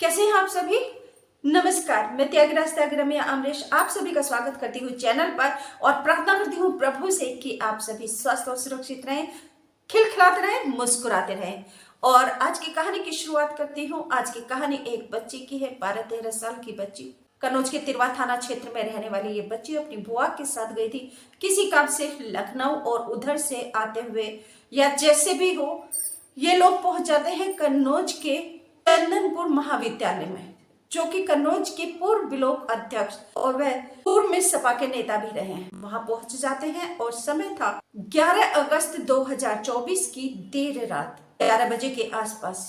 कैसे हैं आप सभी। नमस्कार, मैं त्यागराज त्यागरमिया अमरीश आप सभी का स्वागत करती हूँ चैनल पर और प्रार्थना करती हूँ प्रभु से कि आप सभी स्वस्थ और सुरक्षित रहें, खिलखिलाते रहें, मुस्कुराते रहें। और आज की कहानी की शुरुआत करती हूँ। आज की कहानी एक बच्ची की है, 12-13 साल की बच्ची। कन्नौज के तिरवा थाना क्षेत्र में रहने वाली ये बच्ची अपनी बुआ के साथ गई थी किसी काम से लखनऊ, और उधर से आते हुए या जैसे भी हो ये लोग पहुंच जाते हैं कन्नौज के चंदनपुर महाविद्यालय में, जो कि कन्नौज के पूर्व ब्लॉक अध्यक्ष और वह पूर्व में सपा के नेता भी रहे हैं। वहां पहुंच जाते हैं और समय था 11 अगस्त 2024 की देर रात 11 बजे के आसपास।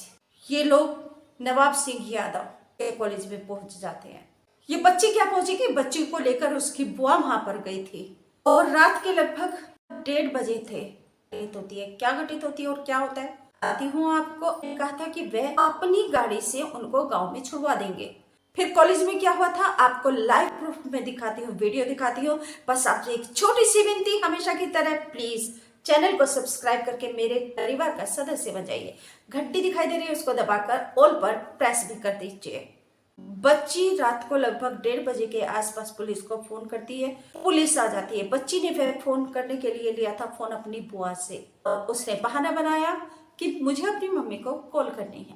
ये लोग नवाब सिंह यादव के कॉलेज में पहुंच जाते हैं। ये बच्ची क्या पहुंचेगी, बच्ची को लेकर उसकी बुआ वहां पर गई थी और रात के लगभग 1:30 बजे थे। घटित होती है, क्या घटित होती है और क्या होता है आती हूँ आपको। कहा था कि वह अपनी गाड़ी से उनको गांव में छुड़वा देंगे। फिर कॉलेज में क्या हुआ था आपको लाइव प्रूफ में दिखाती हूँ, वीडियो दिखाती हूँ। बस आपसे एक छोटी सी विनती, हमेशा की तरह प्लीज चैनल को सब्सक्राइब करके मेरे परिवार का सदस्य बन जाइए। घंटी दिखाई दे रही है, उसको दबाकर ऑल पर प्रेस भी कर दीजिए। बच्ची रात को लगभग 1:30 बजे के आसपास पुलिस को फोन करती है। पुलिस आ जाती है। बच्ची ने वह फोन करने के लिए लिया था फोन अपनी बुआ से। उसने बहाना बनाया कि मुझे अपनी मम्मी को कॉल करनी है।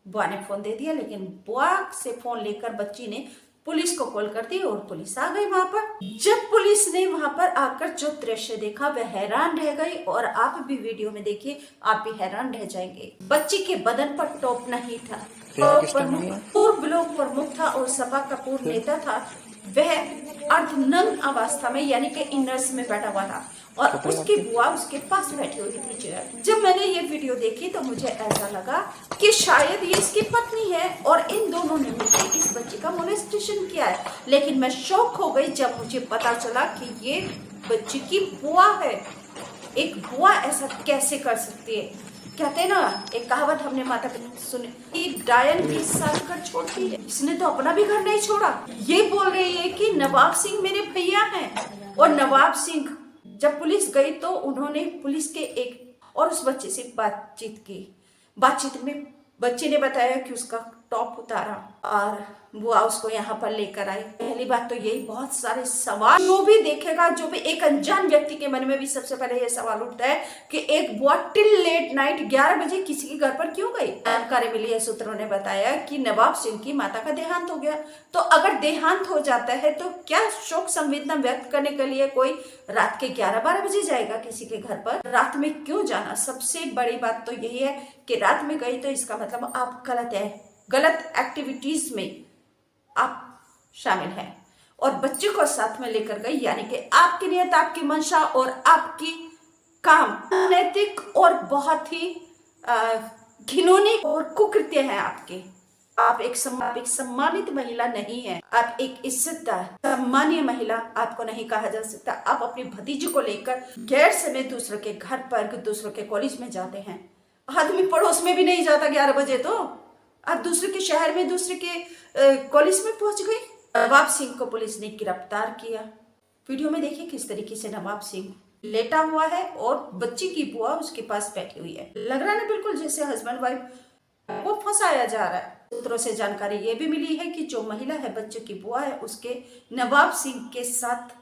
बुआ ने फोन दे दिया, लेकिन बुआ से फोन लेकर बच्ची ने पुलिस को कॉल कर दी और पुलिस आ गई वहां पर। जब पुलिस ने वहां पर आकर जो दृश्य देखा वह हैरान रह गई, और आप भी वीडियो में देखिए, आप भी हैरान रह जाएंगे। बच्ची के बदन पर टॉप नहीं था, पूर्व ब्लॉक प्रमुख था और सपा का पूर्व नेता था। वह अर्धनग्न अवस्था में यानी कि इनर्स में बैठा हुआ था और उसकी बुआ उसके पास बैठी हुई थी चेयर। जब मैंने ये वीडियो देखी तो मुझे ऐसा लगा कि शायद ये इसकी पत्नी है और इन दोनों ने मिलकर इस बच्ची का मोलेस्टेशन किया है। लेकिन मैं शॉक हो गई जब मुझे पता चला कि ये बच्ची की बुआ है। एक बुआ ऐसा कैसे कर सकती है। कहते हैं ना, एक कहावत हमने माता पिता सुनी कि डायन भी साथ घर छोड़ती है, इसने तो अपना भी घर नहीं छोड़ा। ये बोल रही है कि नवाब सिंह मेरे भैया हैं। और नवाब सिंह जब पुलिस गई तो उन्होंने पुलिस के एक और उस बच्चे से बातचीत की। बातचीत में बच्चे ने बताया कि उसका टॉप उतारा और बुआ उसको यहाँ पर लेकर आई। पहली बात तो यही, बहुत सारे सवाल जो भी देखेगा, जो भी एक अनजान व्यक्ति के मन में भी सबसे पहले ये सवाल उठता है कि एक बुआ टिल लेट नाइट 11 बजे किसी के घर पर क्यों गई। जानकारी मिली है, सूत्रों ने बताया कि नवाब सिंह की माता का देहांत हो गया। तो अगर देहांत हो जाता है तो क्या शोक संवेदना व्यक्त करने के लिए कोई रात के 11-12 बजे जाएगा किसी के घर पर। रात में क्यों जाना। सबसे बड़ी बात तो यही है कि रात में गई तो इसका मतलब आप गलत है, गलत एक्टिविटीज में आप शामिल हैं और बच्चे को साथ में लेकर गई, यानी कि आपकी नियत, आपकी मंशा और आपकी काम अनैतिक और बहुत ही घिनौने और कुकृत्य है आपके। आप एक सम्मानित महिला नहीं है, आप एक इज्जतदार सम्मानीय महिला आपको नहीं कहा जा सकता। आप अपनी भतीजी को लेकर गैर समय दूसरों के घर पर, दूसरों के कॉलेज में जाते हैं। आदमी पड़ोस में भी नहीं जाता 11 बजे, तो आप दूसरे के शहर में, दूसरे के कॉलेज में पहुंच गई। नवाब सिंह को पुलिस ने गिरफ्तार किया। वीडियो में देखिए किस तरीके से नवाब सिंह लेटा हुआ है और बच्ची की बुआ उसके पास बैठी हुई है। लग रहा है बिल्कुल जैसे हस्बैंड वाइफ को फंसाया जा रहा है। सूत्रों से जानकारी ये भी मिली है कि जो महिला है बच्चे की बुआ है, उसके नवाब सिंह के साथ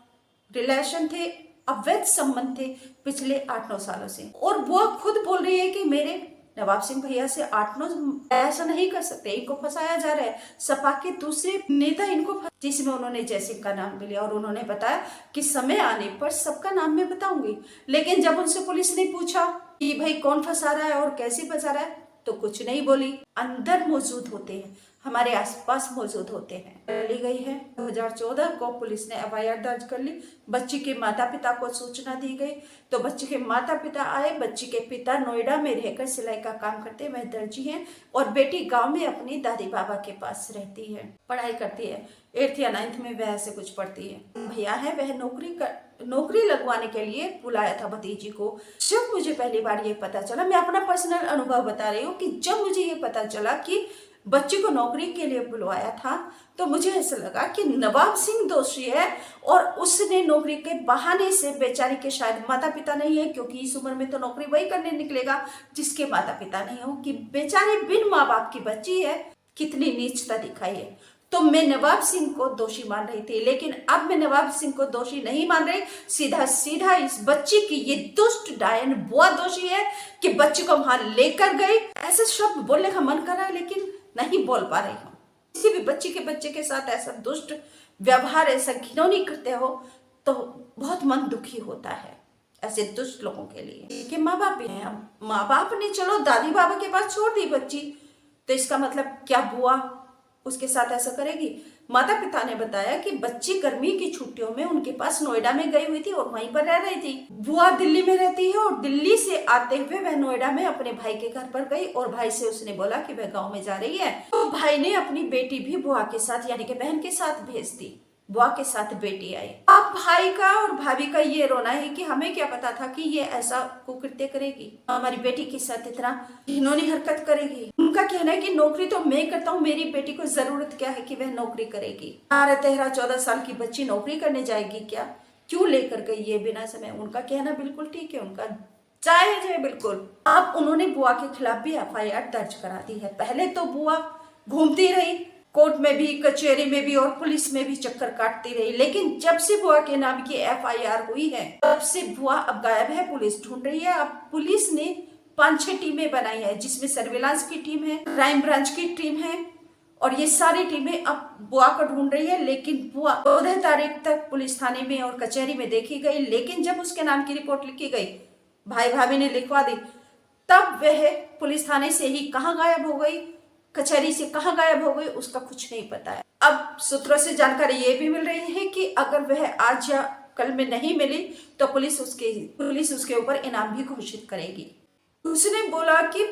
रिलेशन थे, अवैध संबंध थे पिछले 8-9 सालों से। और बुआ खुद बोल रही है कि मेरे नवाब सिंह भैया से 8-9 ऐसा नहीं कर सकते, इनको फंसाया जा रहा है। सपा के दूसरे नेता इनको, जिसमें उन्होंने जयसिंह का नाम भी लिया और उन्होंने बताया कि समय आने पर सबका नाम मैं बताऊंगी। लेकिन जब उनसे पुलिस ने पूछा कि भाई कौन फंसा रहा है और कैसे फंसा रहा है, तो कुछ नहीं बोली। अंदर मौजूद होते हैं, हमारे आसपास मौजूद होते हैं। ली गई है 2014 को पुलिस ने एफआईआर दर्ज कर ली। बच्ची के माता पिता को सूचना दी गई तो बच्ची के माता पिता आए। बच्ची के पिता नोएडा में रहकर सिलाई का काम करते, वह दर्जी हैं, और बेटी गांव में अपनी दादी बाबा के पास रहती है, पढ़ाई करती है। 8th या 9th में वह ऐसे कुछ पढ़ती है। भैया है वह नौकरी लगवाने के लिए बुलाया था भतीजी को। जब मुझे पहली बार ये पता चला, मैं अपना पर्सनल अनुभव बता रही हूँ कि जब मुझे ये पता चला कि बच्ची को नौकरी के लिए बुलवाया था, तो मुझे ऐसा लगा कि नवाब सिंह दोषी है और उसने नौकरी के बहाने से, बेचारी के शायद माता पिता नहीं है, क्योंकि इस उम्र में तो नौकरी वही करने निकलेगा जिसके माता पिता नहीं हो, कि बेचारे बिन माँ बाप की बच्ची है कितनी नीचता दिखाई है। तो मैं नवाब सिंह को दोषी मान रही थी, लेकिन अब मैं नवाब सिंह को दोषी नहीं मान रही, सीधा सीधा इस बच्ची की ये दुष्ट डायन बुआ दोषी है कि बच्ची को वहां लेकर गई। ऐसे शब्द बोलने का मन कर रहा है लेकिन नहीं बोल पा रही हूँ। किसी भी बच्चे के साथ ऐसा दुष्ट व्यवहार, ऐसा घिनौनी करते हो तो बहुत मन दुखी होता है ऐसे दुष्ट लोगों के लिए। कि माँ बाप भी हैं, माँ बाप ने चलो दादी बाबा के पास छोड़ दी बच्ची, तो इसका मतलब क्या बुआ उसके साथ ऐसा करेगी? माता पिता ने बताया कि बच्ची गर्मी की छुट्टियों में उनके पास नोएडा में गई हुई थी और वहीं पर रह रही थी। बुआ दिल्ली में रहती है और दिल्ली से आते हुए वह नोएडा में अपने भाई के घर पर गई और भाई से उसने बोला कि वह गांव में जा रही है। तो भाई ने अपनी बेटी भी बुआ के साथ यानी कि बहन के साथ भेज दी। बुआ के साथ बेटी आई। अब भाई का और भाभी का ये रोना है कि हमें क्या पता था कि ये ऐसा कुकृत्य करेगी, हमारी बेटी के साथ इतना घिनौनी हरकत करेगी। उनका कहना है कि नौकरी तो मैं करता हूँ, मेरी बेटी को जरूरत क्या है कि वह नौकरी करेगी। 13-14 साल की बच्ची नौकरी करने जाएगी क्या? क्यों लेकर गई ये बिना समय? उनका कहना बिल्कुल ठीक है, उनका जायज है बिल्कुल। अब उन्होंने बुआ के खिलाफ भी FIR दर्ज करा दी है। पहले तो बुआ घूमती रही, कोर्ट में भी, कचहरी में भी और पुलिस में भी चक्कर काटती रही, लेकिन जब से बुआ के नाम की FIR हुई है तब से बुआ अब गायब है। पुलिस ढूंढ रही है। अब पुलिस ने 5-6 टीमें बनाई है, जिसमें सर्विलांस की टीम है, क्राइम ब्रांच की टीम है और ये सारी टीमें अब बुआ को ढूंढ रही है। लेकिन बुआ 14 तारीख तक पुलिस थाने में और कचहरी में देखी गई, लेकिन जब उसके नाम की रिपोर्ट लिखी गई, भाई भाभी ने लिखवा दी, तब वह पुलिस थाने से ही कहाँ गायब हो गई, कचहरी से कहाँ गायब हो गई, उसका कुछ नहीं पता है। अब सूत्रों से जानकारी ये भी मिल रही है कि अगर वह आज या कल में नहीं मिली तो पुलिस उसके ऊपर इनाम भी घोषित करेगी। उसने बोला कि